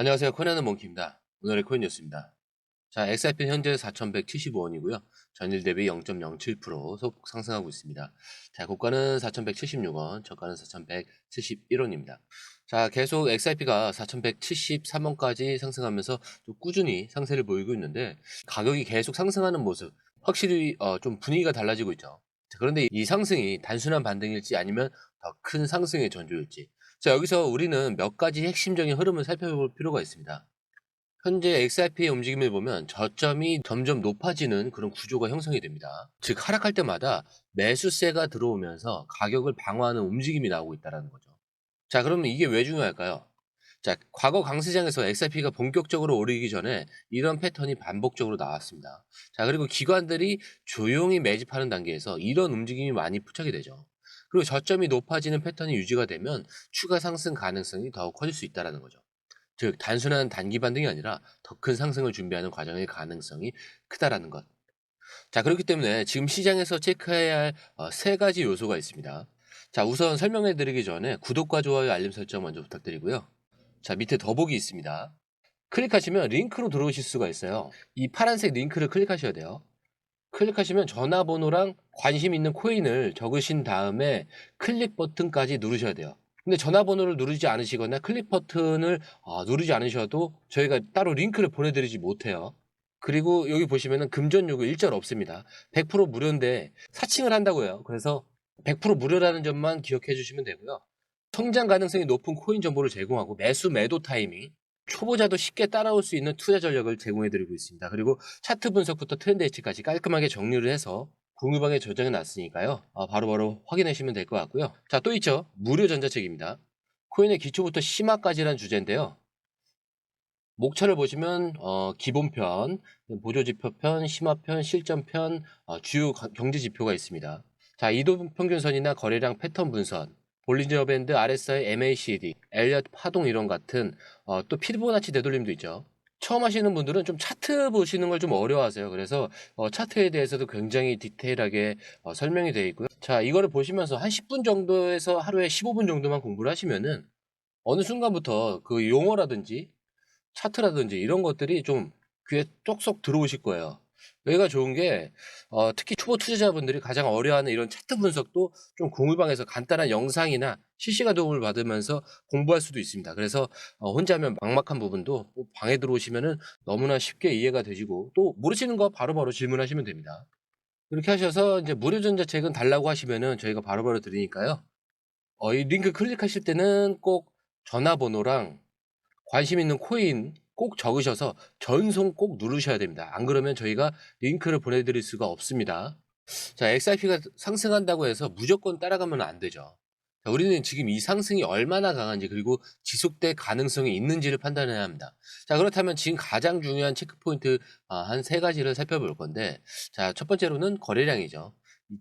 안녕하세요. 코인하는 몽키입니다. 오늘의 코인 뉴스입니다. 자, XRP는 현재 4,175원이고요. 전일 대비 0.07% 소폭 상승하고 있습니다. 자, 고가는 4,176원, 저가는 4,171원입니다. 자, 계속 XRP가 4,173원까지 상승하면서 좀 꾸준히 상세를 보이고 있는데 가격이 계속 상승하는 모습, 확실히 좀 분위기가 달라지고 있죠. 자, 그런데 이 상승이 단순한 반등일지 아니면 더 큰 상승의 전조일지. 자, 여기서 우리는 몇 가지 핵심적인 흐름을 살펴볼 필요가 있습니다. 현재 XRP의 움직임을 보면 저점이 점점 높아지는 그런 구조가 형성이 됩니다. 즉 하락할 때마다 매수세가 들어오면서 가격을 방어하는 움직임이 나오고 있다는 거죠. 자, 그러면 이게 왜 중요할까요? 자, 과거 강세장에서 XRP가 본격적으로 오르기 전에 이런 패턴이 반복적으로 나왔습니다. 자, 그리고 기관들이 조용히 매집하는 단계에서 이런 움직임이 많이 포착이 되죠. 그리고 저점이 높아지는 패턴이 유지가 되면 추가 상승 가능성이 더욱 커질 수 있다는 거죠. 즉 단순한 단기 반등이 아니라 더 큰 상승을 준비하는 과정의 가능성이 크다라는 것. 자, 그렇기 때문에 지금 시장에서 체크해야 할 세 가지 요소가 있습니다. 자, 우선 설명해 드리기 전에 구독과 좋아요, 알림 설정 먼저 부탁드리고요. 자, 밑에 더보기 있습니다. 클릭하시면 링크로 들어오실 수가 있어요. 이 파란색 링크를 클릭하셔야 돼요. 클릭하시면 전화번호랑 관심 있는 코인을 적으신 다음에 클릭 버튼까지 누르셔야 돼요. 근데 전화번호를 누르지 않으시거나 클릭 버튼을 누르지 않으셔도 저희가 따로 링크를 보내드리지 못해요. 그리고 여기 보시면은 금전 요구 일절 없습니다. 100% 무료인데 사칭을 한다고요. 그래서 100% 무료라는 점만 기억해 주시면 되고요. 성장 가능성이 높은 코인 정보를 제공하고 매수 매도 타이밍, 초보자도 쉽게 따라올 수 있는 투자 전략을 제공해 드리고 있습니다. 그리고 차트 분석부터 트렌드 예측까지 깔끔하게 정리를 해서 공유방에 저장해 놨으니까요. 바로바로 확인하시면 될 것 같고요. 자, 또 있죠. 무료 전자책입니다. 코인의 기초부터 심화까지란 주제인데요. 목차를 보시면 기본편, 보조지표편, 심화편, 실전편, 주요 경제 지표가 있습니다. 자, 이동평균선이나 거래량 패턴 분선, 볼린저 밴드, RSI, MACD, 엘리엇 파동 이론 같은 또 피보나치 되돌림도 있죠. 처음 하시는 분들은 좀 차트 보시는 걸 좀 어려워하세요. 그래서 차트에 대해서도 굉장히 디테일하게 설명이 되어 있고요. 자, 이거를 보시면서 한 10분 정도에서 하루에 15분 정도만 공부를 하시면은 어느 순간부터 그 용어라든지 차트라든지 이런 것들이 좀 귀에 쏙쏙 들어오실 거예요. 여기가 좋은 게 특히 초보 투자자분들이 가장 어려워하는 이런 차트 분석도 좀 공유방에서 간단한 영상이나 실시간 도움을 받으면서 공부할 수도 있습니다. 그래서 혼자 하면 막막한 부분도 꼭 방에 들어오시면은 너무나 쉽게 이해가 되시고 또 모르시는 거 바로바로 질문하시면 됩니다. 그렇게 하셔서 이제 무료 전자책은 달라고 하시면은 저희가 바로바로 드리니까요. 이 링크 클릭하실 때는 꼭 전화번호랑 관심 있는 코인 꼭 적으셔서 전송 꼭 누르셔야 됩니다. 안 그러면 저희가 링크를 보내드릴 수가 없습니다. 자, XRP가 상승한다고 해서 무조건 따라가면 안 되죠. 자, 우리는 지금 이 상승이 얼마나 강한지 그리고 지속될 가능성이 있는지를 판단해야 합니다. 자, 그렇다면 지금 가장 중요한 체크포인트 한 세 가지를 살펴볼 건데, 자, 첫 번째로는 거래량이죠.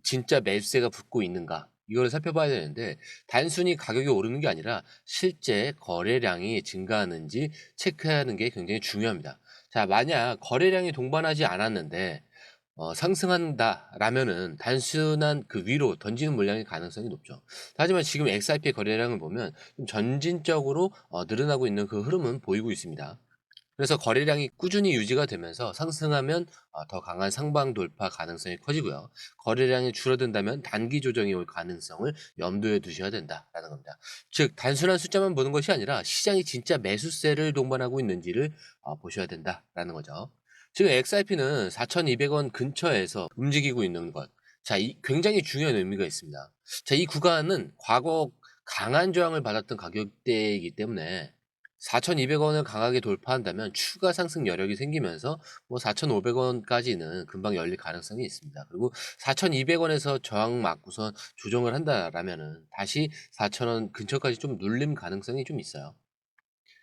진짜 매수세가 붙고 있는가 이거를 살펴봐야 되는데 단순히 가격이 오르는 게 아니라 실제 거래량이 증가하는지 체크하는 게 굉장히 중요합니다. 자, 만약 거래량이 동반하지 않았는데 상승한다라면은 단순한 그 위로 던지는 물량의 가능성이 높죠. 하지만 지금 XRP 거래량을 보면 좀 점진적으로 늘어나고 있는 그 흐름은 보이고 있습니다. 그래서 거래량이 꾸준히 유지가 되면서 상승하면 더 강한 상방 돌파 가능성이 커지고요. 거래량이 줄어든다면 단기 조정이 올 가능성을 염두에 두셔야 된다라는 겁니다. 즉 단순한 숫자만 보는 것이 아니라 시장이 진짜 매수세를 동반하고 있는지를 보셔야 된다라는 거죠. 지금 XRP는 4,200원 근처에서 움직이고 있는 것. 자, 이 굉장히 중요한 의미가 있습니다. 자, 이 구간은 과거 강한 저항을 받았던 가격대이기 때문에 4,200원을 강하게 돌파한다면 추가 상승 여력이 생기면서 뭐 4,500원까지는 금방 열릴 가능성이 있습니다. 그리고 4,200원에서 저항 맞고선 조정을 한다라면은 다시 4,000원 근처까지 좀 눌림 가능성이 좀 있어요.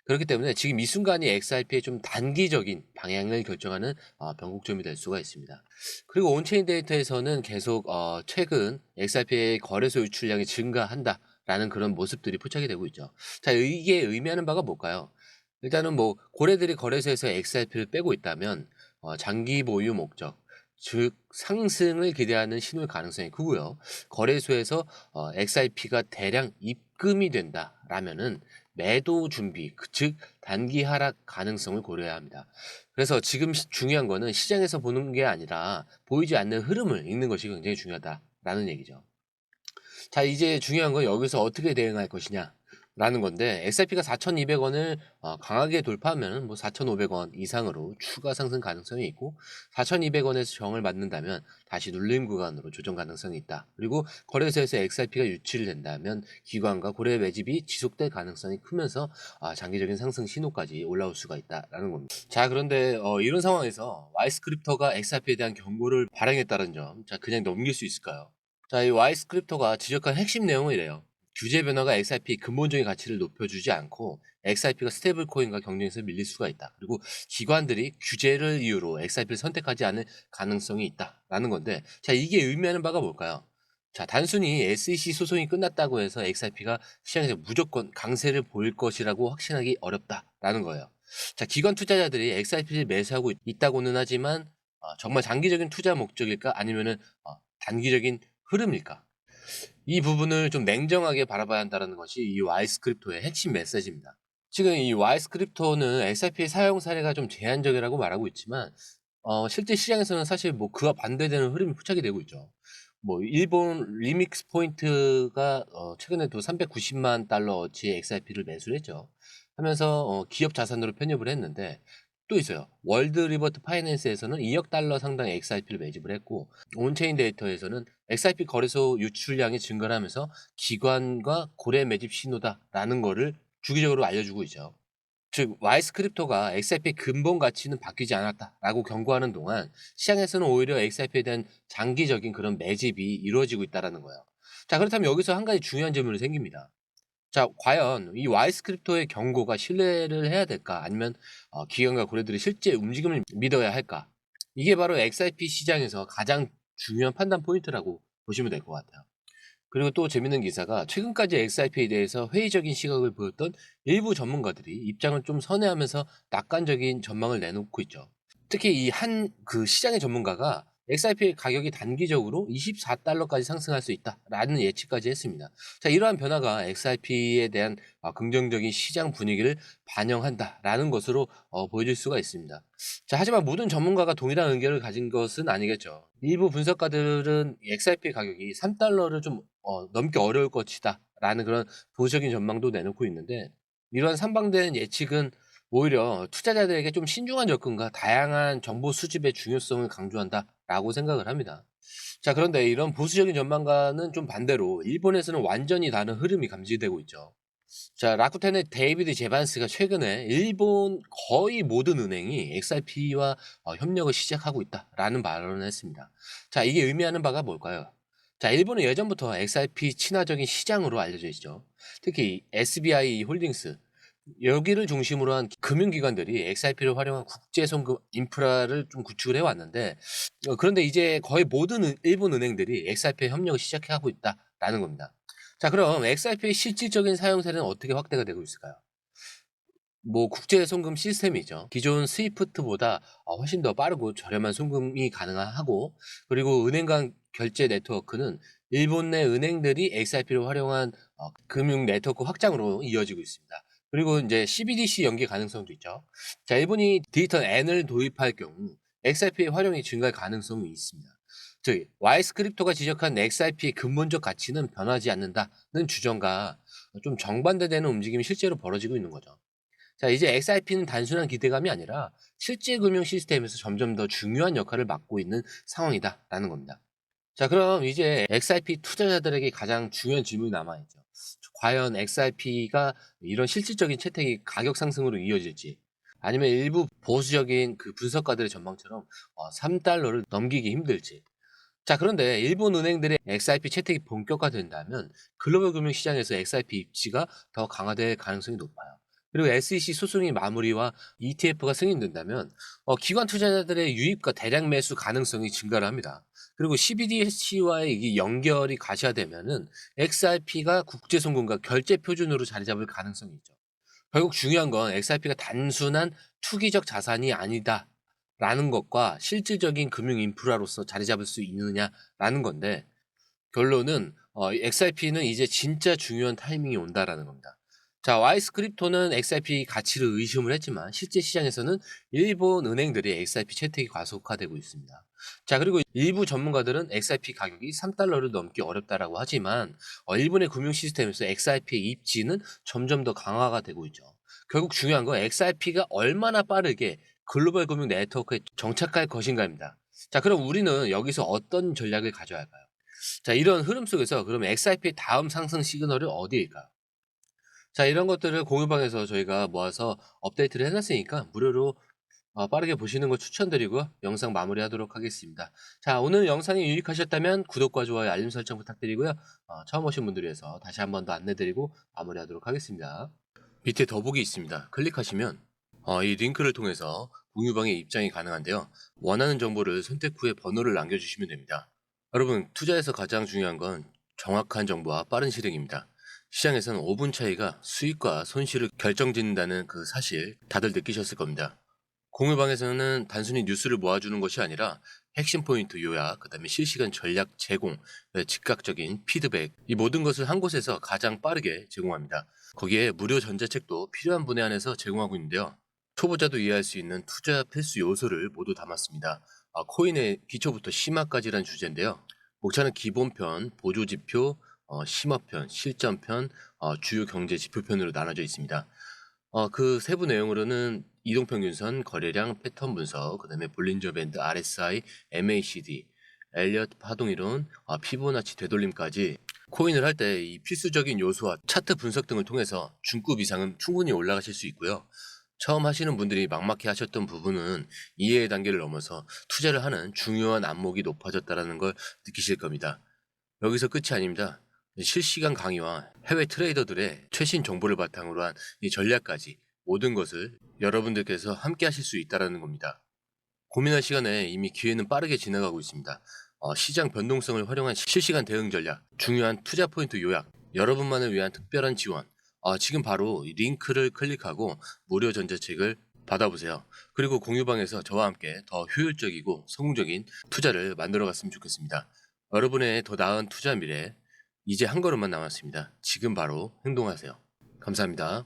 그렇기 때문에 지금 이 순간이 XRP의 좀 단기적인 방향을 결정하는 변곡점이 될 수가 있습니다. 그리고 온체인 데이터에서는 계속 최근 XRP의 거래소 유출량이 증가한다라는 그런 모습들이 포착이 되고 있죠. 자, 이게 의미하는 바가 뭘까요? 일단은 뭐 고래들이 거래소에서 XRP를 빼고 있다면 장기 보유 목적, 즉 상승을 기대하는 신호의 가능성이 크고요. 거래소에서 XRP가 대량 입금이 된다라면은 매도 준비, 즉 단기 하락 가능성을 고려해야 합니다. 그래서 지금 중요한 거는 시장에서 보는 게 아니라 보이지 않는 흐름을 읽는 것이 굉장히 중요하다라는 얘기죠. 자, 이제 중요한 건 여기서 어떻게 대응할 것이냐 라는 건데, XRP가 4,200원을 강하게 돌파하면 뭐 4,500원 이상으로 추가 상승 가능성이 있고, 4,200원에서 저항을 맞는다면 다시 눌림 구간으로 조정 가능성이 있다. 그리고 거래소에서 XRP가 유출이 된다면 기관과 고래 매집이 지속될 가능성이 크면서 장기적인 상승 신호까지 올라올 수가 있다라는 겁니다. 자, 그런데 이런 상황에서 와이스 크립토가 XRP에 대한 경고를 발행했다는 점, 자, 그냥 넘길 수 있을까요? 자, 이 와이스 크립토가 지적한 핵심 내용은 이래요. 규제 변화가 XRP 근본적인 가치를 높여주지 않고 XRP가 스테이블 코인과 경쟁에서 밀릴 수가 있다. 그리고 기관들이 규제를 이유로 XRP를 선택하지 않을 가능성이 있다라는 건데, 자, 이게 의미하는 바가 뭘까요? 자, 단순히 SEC 소송이 끝났다고 해서 XRP가 시장에서 무조건 강세를 보일 것이라고 확신하기 어렵다라는 거예요. 자, 기관 투자자들이 XRP를 매수하고 있다고는 하지만 정말 장기적인 투자 목적일까, 아니면은 단기적인 흐름일까? 이 부분을 좀 냉정하게 바라봐야 한다는 것이 이 와이스 크립토의 핵심 메시지입니다. 지금 이 와이스 크립토는 XRP의 사용 사례가 좀 제한적이라고 말하고 있지만, 실제 시장에서는 사실 뭐 그와 반대되는 흐름이 포착이 되고 있죠. 뭐 일본 리믹스 포인트가 최근에도 390만 달러어치 XRP를 매수를 했죠. 하면서 기업 자산으로 편입을 했는데, 또 있어요. 월드 리버트 파이낸스에서는 2억 달러 상당의 XRP를 매집을 했고, 온체인 데이터에서는 XRP 거래소 유출량이 증가를 하면서 기관과 고래 매집 신호다라는 거를 주기적으로 알려주고 있죠. 즉 와이스 크립토가 XRP의 근본 가치는 바뀌지 않았다라고 경고하는 동안 시장에서는 오히려 XRP에 대한 장기적인 그런 매집이 이루어지고 있다는 거예요. 자, 그렇다면 여기서 한 가지 중요한 질문이 생깁니다. 자, 과연 이 와이스 크립토의 경고가 신뢰를 해야 될까? 아니면 기관과 고래들이 실제 움직임을 믿어야 할까? 이게 바로 XRP 시장에서 가장 중요한 판단 포인트라고 보시면 될 것 같아요. 그리고 또 재밌는 기사가, 최근까지 XRP에 대해서 회의적인 시각을 보였던 일부 전문가들이 입장을 좀 선회하면서 낙관적인 전망을 내놓고 있죠. 특히 이 한 그 시장의 전문가가 XRP의 가격이 단기적으로 24달러까지 상승할 수 있다라는 예측까지 했습니다. 자, 이러한 변화가 XRP에 대한 긍정적인 시장 분위기를 반영한다라는 것으로 보여질 수가 있습니다. 자, 하지만 모든 전문가가 동일한 의견을 가진 것은 아니겠죠. 일부 분석가들은 XRP 가격이 3달러를 좀 넘기 어려울 것이다 라는 그런 보수적인 전망도 내놓고 있는데, 이러한 상반된 예측은 오히려 투자자들에게 좀 신중한 접근과 다양한 정보 수집의 중요성을 강조한다라고 생각을 합니다. 자, 그런데 이런 보수적인 전망과는 좀 반대로 일본에서는 완전히 다른 흐름이 감지되고 있죠. 자, 라쿠텐의 데이비드 제반스가 최근에 일본 거의 모든 은행이 XRP와 협력을 시작하고 있다라는 발언을 했습니다. 자, 이게 의미하는 바가 뭘까요? 자, 일본은 예전부터 XRP 친화적인 시장으로 알려져 있죠. 특히 SBI 홀딩스, 여기를 중심으로 한 금융기관들이 XRP를 활용한 국제 송금 인프라를 좀 구축을 해왔는데, 그런데 이제 거의 모든 일본 은행들이 XRP에 협력을 시작하고 있다라는 겁니다. 자, 그럼 XRP의 실질적인 사용 사례는 어떻게 확대가 되고 있을까요? 뭐 국제 송금 시스템이죠. 기존 스위프트보다 훨씬 더 빠르고 저렴한 송금이 가능하고, 그리고 은행 간 결제 네트워크는 일본 내 은행들이 XRP를 활용한 금융 네트워크 확장으로 이어지고 있습니다. 그리고 이제 CBDC 연계 가능성도 있죠. 자, 일본이 디지털 N을 도입할 경우 XRP의 활용이 증가할 가능성이 있습니다. 즉 와이스 크립토가 지적한 XRP의 근본적 가치는 변하지 않는다는 주장과 좀 정반대되는 움직임이 실제로 벌어지고 있는 거죠. 자, 이제 XRP는 단순한 기대감이 아니라 실제 금융 시스템에서 점점 더 중요한 역할을 맡고 있는 상황이다라는 겁니다. 자, 그럼 이제 XRP 투자자들에게 가장 중요한 질문이 남아있죠. 과연 XRP가 이런 실질적인 채택이 가격 상승으로 이어질지, 아니면 일부 보수적인 그 분석가들의 전망처럼 3달러를 넘기기 힘들지. 자, 그런데 일본 은행들의 XRP 채택이 본격화된다면 글로벌 금융 시장에서 XRP 입지가 더 강화될 가능성이 높아요. 그리고 SEC 소송이 마무리와 ETF가 승인된다면 기관 투자자들의 유입과 대량 매수 가능성이 증가를 합니다. 그리고 CBDC와의 이 연결이 가시화되면은 XRP가 국제 송금과 결제 표준으로 자리 잡을 가능성이 있죠. 결국 중요한 건 XRP가 단순한 투기적 자산이 아니다라는 것과 실질적인 금융 인프라로서 자리 잡을 수 있느냐라는 건데, 결론은 XRP는 이제 진짜 중요한 타이밍이 온다라는 겁니다. 자, 와이스 크립토는 XRP 가치를 의심을 했지만 실제 시장에서는 일본 은행들이 XRP 채택이 과속화되고 있습니다. 자, 그리고 일부 전문가들은 XRP 가격이 3달러를 넘기 어렵다라고 하지만 일본의 금융 시스템에서 XRP의 입지는 점점 더 강화가 되고 있죠. 결국 중요한 건 XRP가 얼마나 빠르게 글로벌 금융 네트워크에 정착할 것인가입니다. 자, 그럼 우리는 여기서 어떤 전략을 가져야 할까요? 자, 이런 흐름 속에서 그럼 XRP의 다음 상승 시그널은 어디일까요? 자, 이런 것들을 공유방에서 저희가 모아서 업데이트를 해놨으니까 무료로 빠르게 보시는 걸 추천드리고요. 영상 마무리하도록 하겠습니다. 자, 오늘 영상이 유익하셨다면 구독과 좋아요, 알림 설정 부탁드리고요. 처음 오신 분들 위해서 다시 한 번 더 안내드리고 마무리하도록 하겠습니다. 밑에 더보기 있습니다. 클릭하시면 이 링크를 통해서 공유방에 입장이 가능한데요. 원하는 정보를 선택 후에 번호를 남겨주시면 됩니다. 여러분, 투자에서 가장 중요한 건 정확한 정보와 빠른 실행입니다. 시장에서는 5분 차이가 수익과 손실을 결정짓는다는 그 사실 다들 느끼셨을 겁니다. 공유방에서는 단순히 뉴스를 모아주는 것이 아니라 핵심 포인트 요약, 그 다음에 실시간 전략 제공, 즉각적인 피드백, 이 모든 것을 한 곳에서 가장 빠르게 제공합니다. 거기에 무료 전자책도 필요한 분야 안에서 제공하고 있는데요. 초보자도 이해할 수 있는 투자 필수 요소를 모두 담았습니다. 코인의 기초부터 심화까지란 주제인데요. 목차는 기본편, 보조지표, 심화편, 실전편, 주요 경제 지표편으로 나눠져 있습니다. 그 세부 내용으로는 이동평균선, 거래량, 패턴 분석, 그 다음에 볼린저 밴드, RSI, MACD, 엘리엇 파동이론, 피보나치 되돌림까지 코인을 할 때 이 필수적인 요소와 차트 분석 등을 통해서 중급 이상은 충분히 올라가실 수 있고요. 처음 하시는 분들이 막막해 하셨던 부분은 이해의 단계를 넘어서 투자를 하는 중요한 안목이 높아졌다는 걸 느끼실 겁니다. 여기서 끝이 아닙니다. 실시간 강의와 해외 트레이더들의 최신 정보를 바탕으로 한 이 전략까지 모든 것을 여러분들께서 함께 하실 수 있다는 겁니다. 고민할 시간에 이미 기회는 빠르게 지나가고 있습니다. 시장 변동성을 활용한 실시간 대응 전략, 중요한 투자 포인트 요약, 여러분만을 위한 특별한 지원. 지금 바로 이 링크를 클릭하고 무료 전자책을 받아보세요. 그리고 공유방에서 저와 함께 더 효율적이고 성공적인 투자를 만들어 갔으면 좋겠습니다. 여러분의 더 나은 투자 미래, 이제 한 걸음만 남았습니다. 지금 바로 행동하세요. 감사합니다.